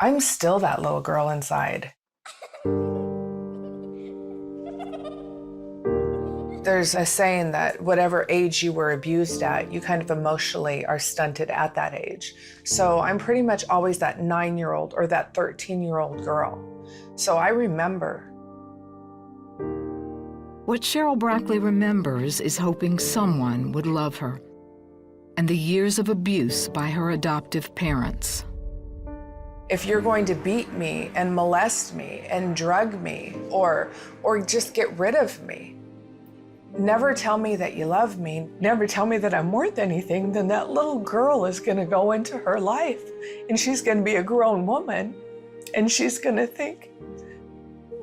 I'm still that little girl inside. There's a saying that whatever age you were abused at, you kind of emotionally are stunted at that age. So I'm pretty much always that 9-year-old or that 13-year-old girl. So I remember. What Sheryl Brackley remembers is hoping someone would love her, and the years of abuse by her adoptive parents. If you're going to beat me and molest me and drug me or just get rid of me, never tell me that you love me, never tell me that I'm worth anything, then that little girl is gonna go into her life and she's gonna be a grown woman and she's gonna think,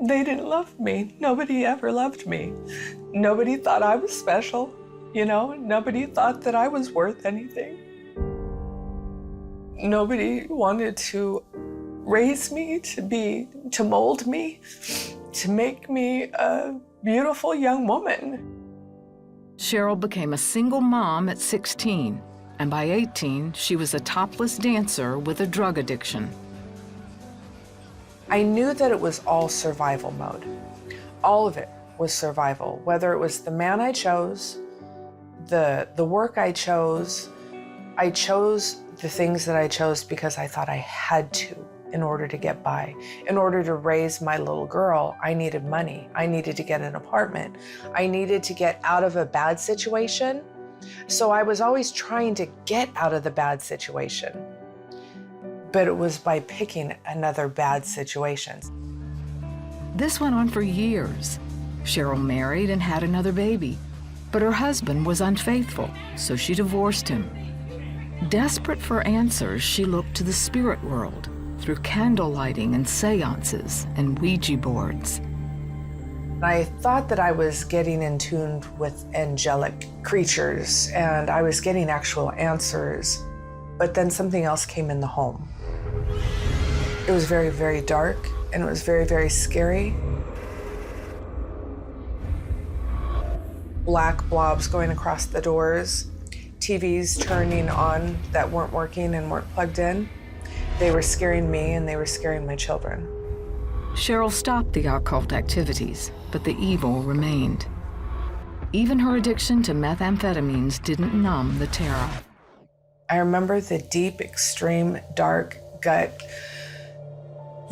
they didn't love me. Nobody ever loved me. Nobody thought I was special, you know? Nobody thought that I was worth anything. Nobody wanted to raise me, to mold me, to make me a beautiful young woman. Sheryl became a single mom at 16, and by 18, she was a topless dancer with a drug addiction. I knew that it was all survival mode. All of it was survival, whether it was the man I chose, the work I chose the things that I chose because I thought I had to in order to get by. In order to raise my little girl, I needed money. I needed to get an apartment. I needed to get out of a bad situation. So I was always trying to get out of the bad situation. But it was by picking another bad situation. This went on for years. Sheryl married and had another baby, but her husband was unfaithful, so she divorced him. Desperate for answers, she looked to the spirit world through candle lighting and seances and Ouija boards. I thought that I was getting in tune with angelic creatures and I was getting actual answers, but then something else came in the home. It was very, very dark and it was very, very scary. Black blobs going across the doors, TVs turning on that weren't working and weren't plugged in. They were scaring me and they were scaring my children. Sheryl stopped the occult activities, but the evil remained. Even her addiction to methamphetamines didn't numb the terror. I remember the deep, extreme, dark, gut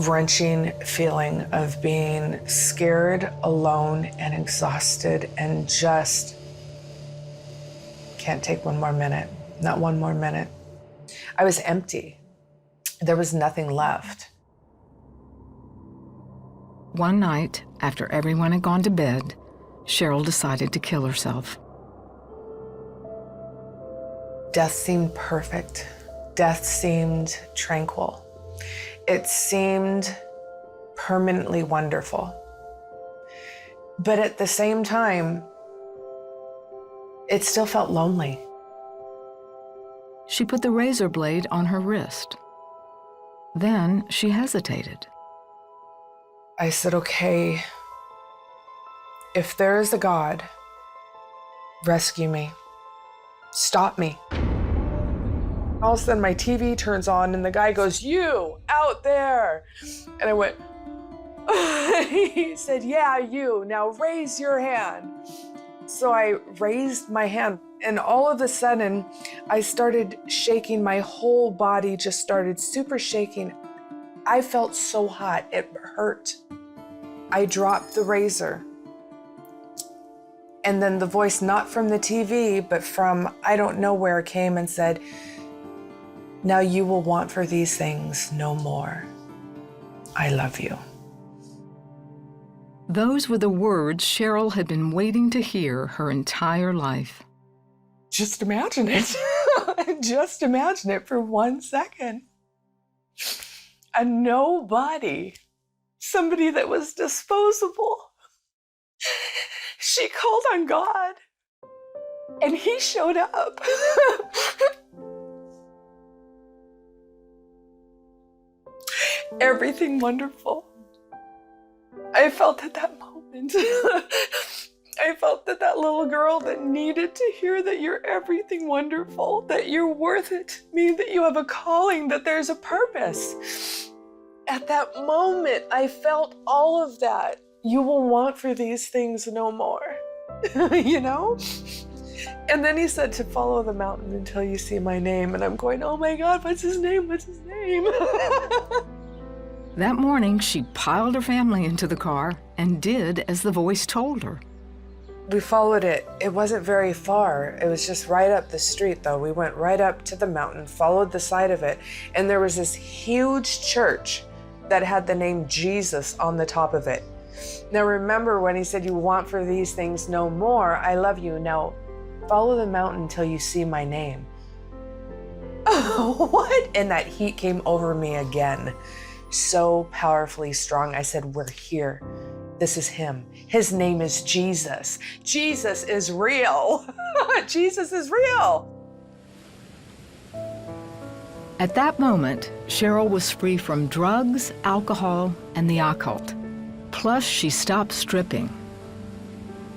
wrenching feeling of being scared, alone, and exhausted, and just can't take one more minute, not one more minute. I was empty. There was nothing left. One night, after everyone had gone to bed, Sheryl decided to kill herself. Death seemed perfect. Death seemed tranquil. It seemed permanently wonderful. But at the same time, it still felt lonely. She put the razor blade on her wrist. Then she hesitated. I said, okay, if there is a God, rescue me. Stop me. All of a sudden my TV turns on and the guy goes, "You out there." And I went, he said, "Yeah, you, now raise your hand." So I raised my hand and all of a sudden I started shaking. My whole body just started super shaking. I felt so hot, it hurt. I dropped the razor. And then the voice, not from the TV, but from I don't know where, came and said, "Now you will want for these things no more. I love you." Those were the words Sheryl had been waiting to hear her entire life. Just imagine it. Just imagine it for 1 second. A nobody, somebody that was disposable. She called on God and he showed up. Everything wonderful. I felt at that moment. I felt that that little girl that needed to hear that you're everything wonderful, that you're worth it, mean that you have a calling, that there's a purpose. At that moment, I felt all of that. You will want for these things no more, you know? And then he said to follow the mountain until you see my name. And I'm going, oh my God, what's his name? What's his name? That morning, she piled her family into the car and did as the voice told her. We followed it. It wasn't very far. It was just right up the street, though. We went right up to the mountain, followed the side of it, and there was this huge church that had the name Jesus on the top of it. Now remember when he said, you want for these things no more, I love you. Now follow the mountain until you see my name. Oh, what? And that heat came over me again. So powerfully strong. I said, we're here. This is him. His name is Jesus. Jesus is real. Jesus is real. At that moment, Sheryl was free from drugs, alcohol, and the occult. Plus, she stopped stripping.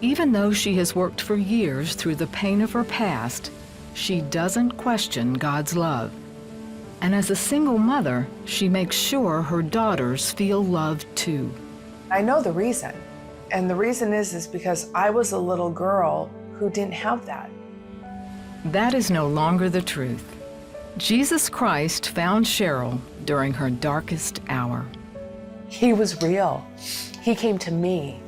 Even though she has worked for years through the pain of her past, she doesn't question God's love. And as a single mother, she makes sure her daughters feel loved too. I know the reason. And the reason is because I was a little girl who didn't have that. That is no longer the truth. Jesus Christ found Sheryl during her darkest hour. He was real. He came to me.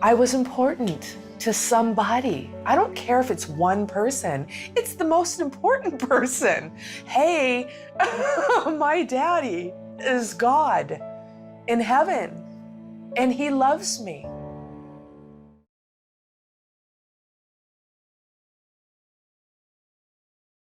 I was important to somebody. I don't care if it's one person. It's the most important person. Hey, my daddy is God in heaven, and he loves me.